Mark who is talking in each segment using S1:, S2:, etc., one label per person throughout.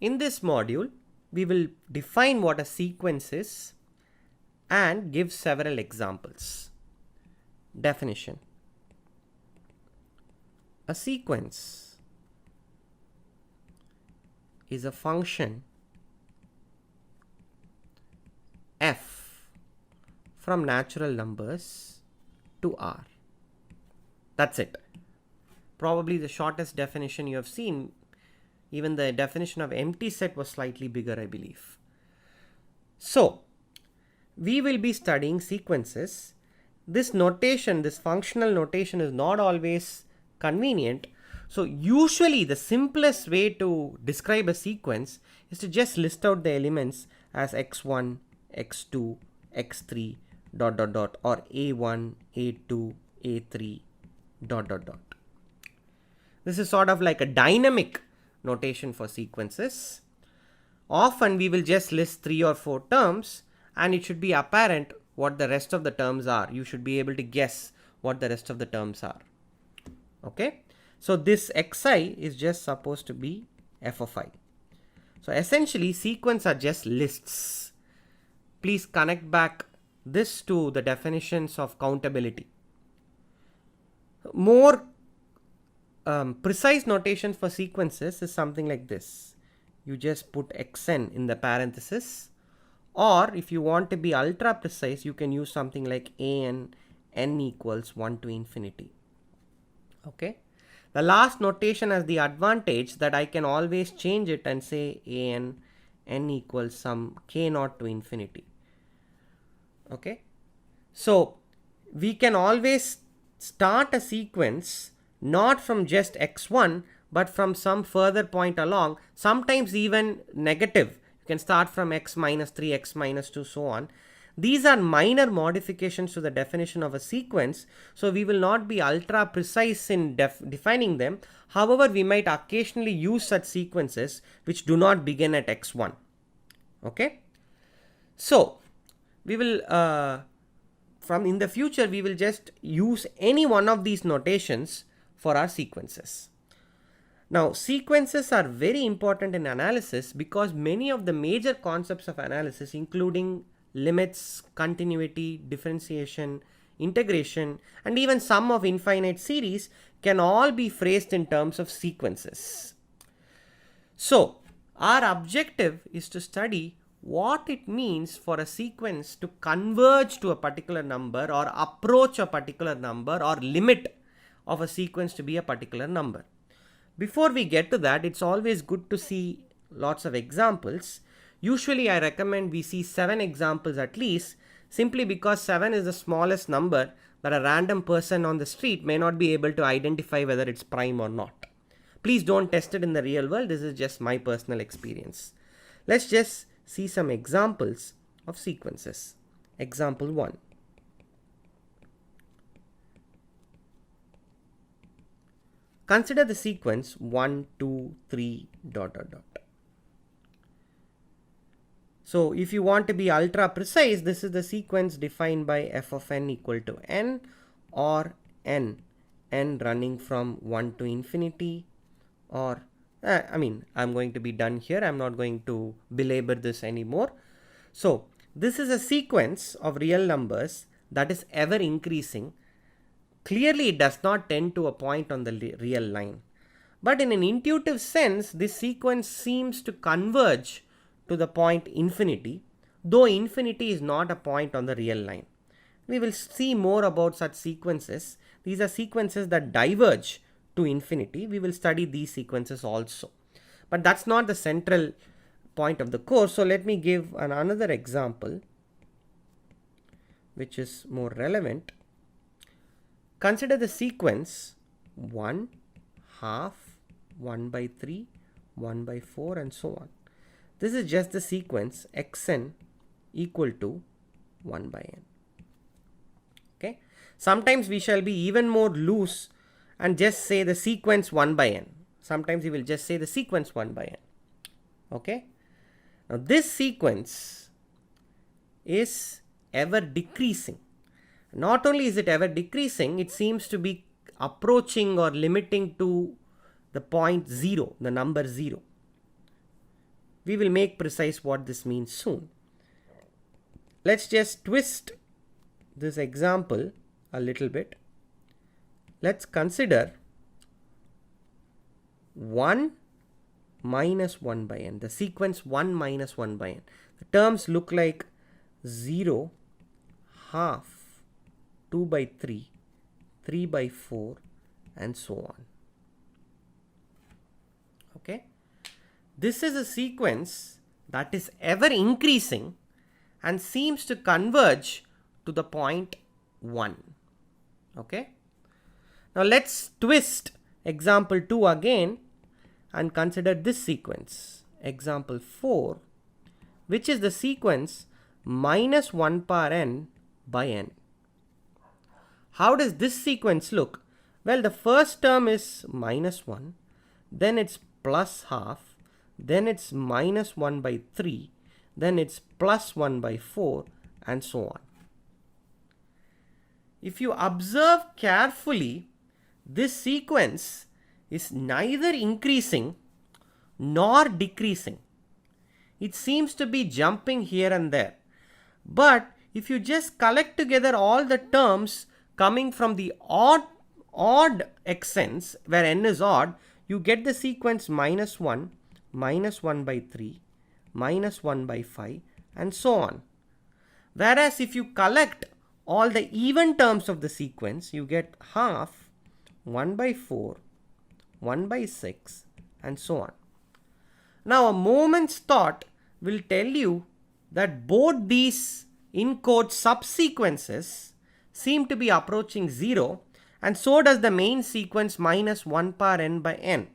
S1: In this module, we will define what a sequence is and give several examples. Definition. A sequence is a function f from natural numbers to r. That's it. Probably the shortest definition you have seen. Even the definition of empty set was slightly bigger, I believe. So, we will be studying sequences. This notation, this functional notation is not always convenient. So, usually the simplest way to describe a sequence is to just list out the elements as x1, x2, x3, ... or a1, a2, a3, ... This is sort of like a dynamic notation for sequences. Often we will just list 3 or 4 terms and it should be apparent what the rest of the terms are. You should be able to guess what the rest of the terms are. Okay. So this xi is just supposed to be f of I. So essentially sequence are just lists. Please connect back this to the definitions of countability. More precise notation for sequences is something like this. You just put xn in the parenthesis, or if you want to be ultra precise, you can use something like an n equals 1 to infinity. Okay. The last notation has the advantage that I can always change it and say an n equals some k naught to infinity. Okay. So we can always start a sequence not from just x1 but from some further point along, sometimes even negative. You can start from x minus 3, x minus 2, so on. These are minor modifications to the definition of a sequence, so we will not be ultra precise in defining them. However, we might occasionally use such sequences which do not begin at x1. Okay. So we will from in the future we will just use any one of these notations for our sequences. Now, sequences are very important in analysis because many of the major concepts of analysis, including limits, continuity, differentiation, integration, and even sum of infinite series, can all be phrased in terms of sequences. So, our objective is to study what it means for a sequence to converge to a particular number or approach a particular number or limit of a sequence to be a particular number. Before we get to that, it's always good to see lots of examples. Usually I recommend we see 7 examples at least, simply because 7 is the smallest number that a random person on the street may not be able to identify whether it's prime or not. Please don't test it in the real world. This is just my personal experience. Let's just see some examples of sequences. Example 1. Consider the sequence 1, 2, 3, ... So if you want to be ultra precise, this is the sequence defined by f of n equal to n or n running from 1 to infinity, or I'm going to be done here. I'm not going to belabor this anymore. So this is a sequence of real numbers that is ever increasing. Clearly, it does not tend to a point on the real line. But in an intuitive sense, this sequence seems to converge to the point infinity, though infinity is not a point on the real line. We will see more about such sequences. These are sequences that diverge to infinity. We will study these sequences also. But that's not the central point of the course. So let me give another example which is more relevant. Consider the sequence 1, half, 1 by 3, 1 by 4 and so on. This is just the sequence xn equal to 1 by n. Okay. Sometimes we shall be even more loose and just say the sequence 1 by n. Sometimes we will just say the sequence 1 by n. Okay. Now this sequence is ever decreasing. Not only is it ever decreasing, it seems to be approaching or limiting to the point 0, the number 0. We will make precise what this means soon. Let's just twist this example a little bit. Let's consider 1 minus 1 by n, the sequence 1 minus 1 by n. The terms look like 0, half, 2 by 3, 3 by 4, and so on. Okay? This is a sequence that is ever increasing and seems to converge to the point 1. Okay? Now let's twist example 2 again and consider this sequence. Example 4, which is the sequence minus 1 power n by n. How does this sequence look? Well, the first term is minus 1, then it's plus half, then it's minus 1 by 3, then it's plus 1 by 4, and so on. If you observe carefully, this sequence is neither increasing nor decreasing. It seems to be jumping here and there. But if you just collect together all the terms coming from the odd xn's, where n is odd, you get the sequence minus 1, minus 1 by 3, minus 1 by 5, and so on. Whereas if you collect all the even terms of the sequence, you get half, 1 by 4, 1 by 6, and so on. Now a moment's thought will tell you that both these in quote subsequences seem to be approaching 0, and so does the main sequence minus 1 power n by n.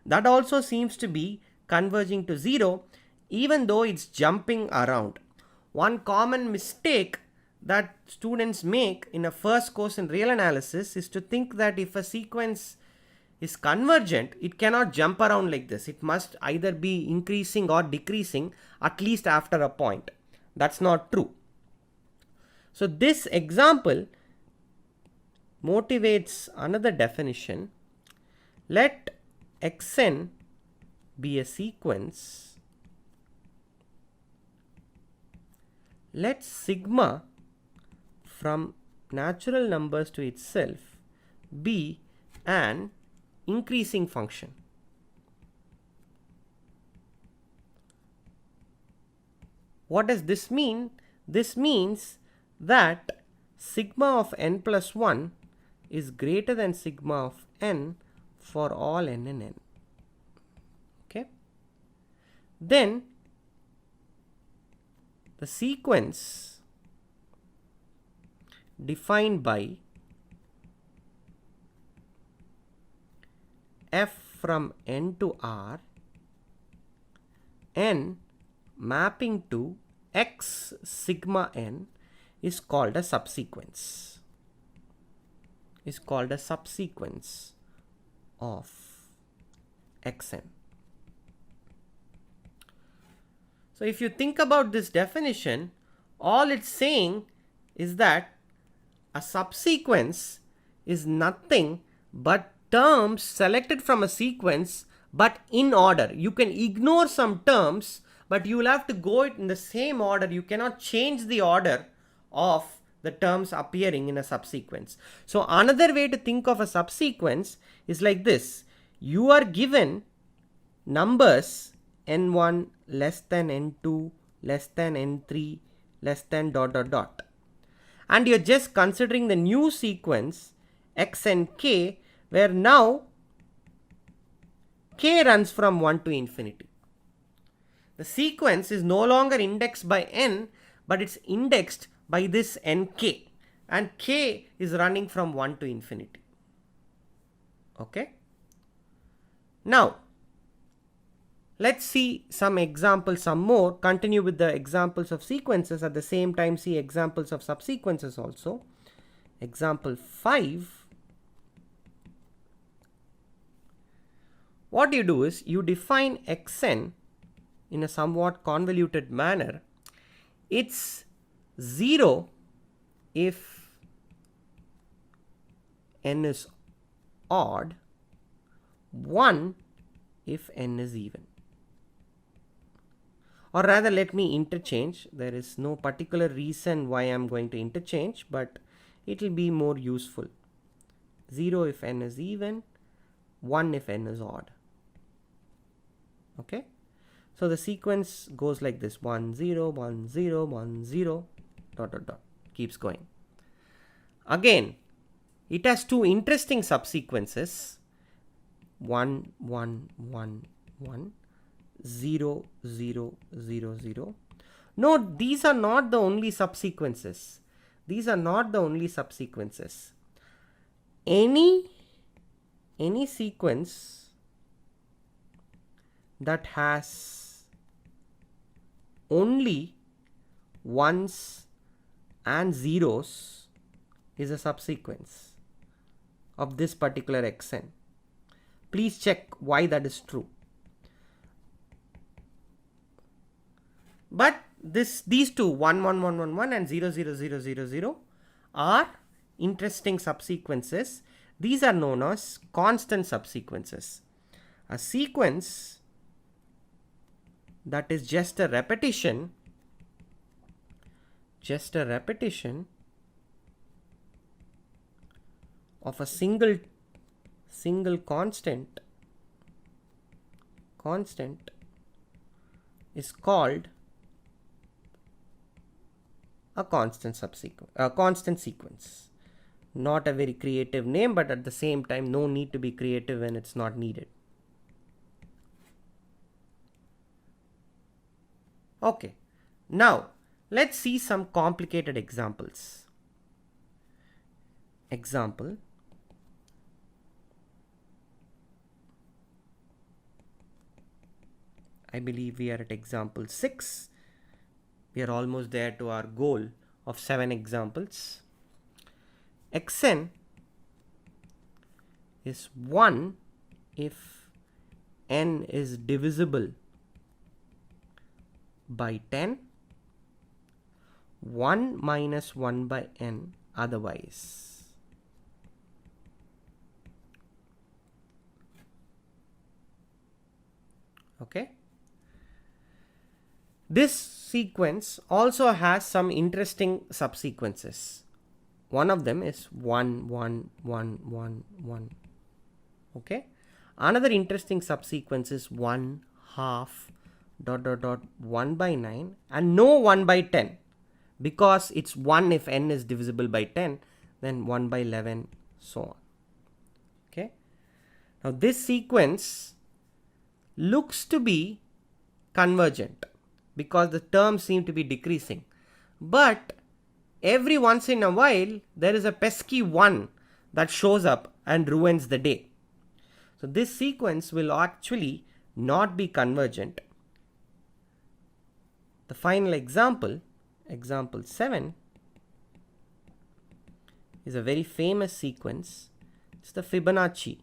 S1: That also seems to be converging to 0, even though it's jumping around. One common mistake that students make in a first course in real analysis is to think that if a sequence is convergent, it cannot jump around like this. It must either be increasing or decreasing, at least after a point. That's not true. So this example motivates another definition. Let xn be a sequence. Let sigma from natural numbers to itself be an increasing function. What does this mean? This means that sigma of n plus 1 is greater than sigma of n for all n and n. Okay? Then the sequence defined by f from n to r, n mapping to x sigma n is called a subsequence. Is called a subsequence of xn. So if you think about this definition, all it's saying is that a subsequence is nothing but terms selected from a sequence but in order. You can ignore some terms, but you will have to go in the same order. You cannot change the order of the terms appearing in a subsequence. So another way to think of a subsequence is like this. You are given numbers n1 less than n2 less than n3 less than ... And you're just considering the new sequence x and k, where now k runs from 1 to infinity. The sequence is no longer indexed by n, but it's indexed by this nk, and k is running from 1 to infinity. Okay? Now, let's see some examples, some more. Continue with the examples of sequences, at the same time see examples of subsequences also. Example 5. What you do is you define xn in a somewhat convoluted manner. It's 0 if n is odd, 1 if n is even. or rather let me interchange. There is no particular reason why I'm going to interchange, but it will be more useful. 0 if n is even, 1 if n is odd. Okay, so the sequence goes like this: 1 0 1 0 1 0 dot dot dot, keeps going. Again, it has two interesting subsequences: 1 1 1 1 0 0 0 0. Note, these are not the only subsequences. These are not the only subsequences. Any sequence that has only ones and zeros is a subsequence of this particular xn. Please check why that is true. But these two, 1 1 1 1 1 and 0 0 0 0 0, are interesting subsequences. These are known as constant subsequences. A sequence that is just a repetition of a single constant is called a constant sequence. Not a very creative name, but at the same time, no need to be creative when it's not needed. Okay, now let's see some complicated examples. Example: I believe we are at example 6. We are almost there to our goal of 7 examples. Xn is 1 if n is divisible by 10, 1 minus 1 by n otherwise. Okay. This sequence also has some interesting subsequences. One of them is 1 1 1 1 1. Okay. Another interesting subsequence is 1 half dot dot dot 1 by 9 and no 1 by 10, because it's 1 if n is divisible by 10, then 1 by 11, so on. Okay. Now this sequence looks to be convergent because the terms seem to be decreasing, but every once in a while there is a pesky 1 that shows up and ruins the day. So this sequence will actually not be convergent. The final example, example 7, is a very famous sequence. It's the Fibonacci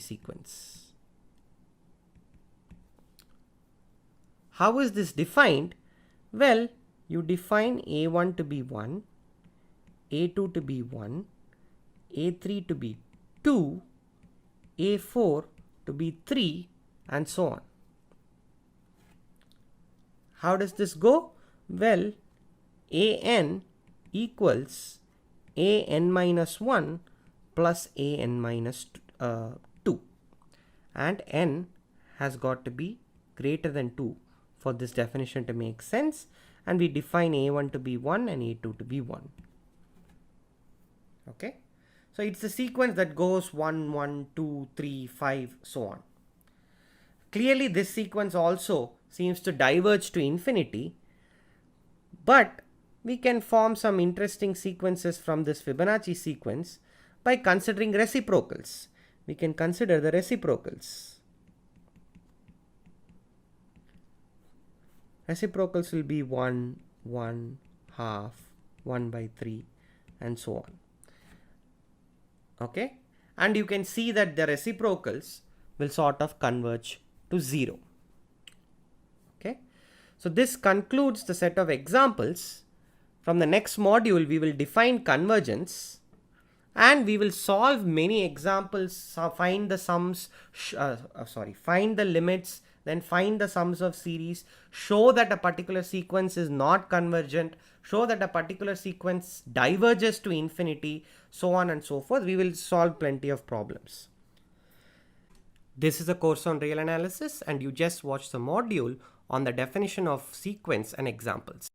S1: sequence. How is this defined? Well, you define A1 to be 1, A2 to be 1, A3 to be 2, A4 to be 3, and so on. How does this go? Well, an equals an minus 1 plus an minus 2, and n has got to be greater than 2 for this definition to make sense, and we define a1 to be 1 and a2 to be 1. Okay, so it's a sequence that goes 1 1 2 3 5, so on. Clearly this sequence also seems to diverge to infinity, but we can form some interesting sequences from this Fibonacci sequence by considering reciprocals. We can consider the reciprocals. Reciprocals will be 1 1 half 1 by 3 and so on. Okay, and you can see that the reciprocals will sort of converge to 0. Okay, so this concludes the set of examples. From the next module we will define convergence and we will solve many examples, find the limits then find the sums of series, show that a particular sequence is not convergent, show that a particular sequence diverges to infinity, so on and so forth. We will solve plenty of problems. This is a course on real analysis, and you just watched the module on the definition of sequence and examples.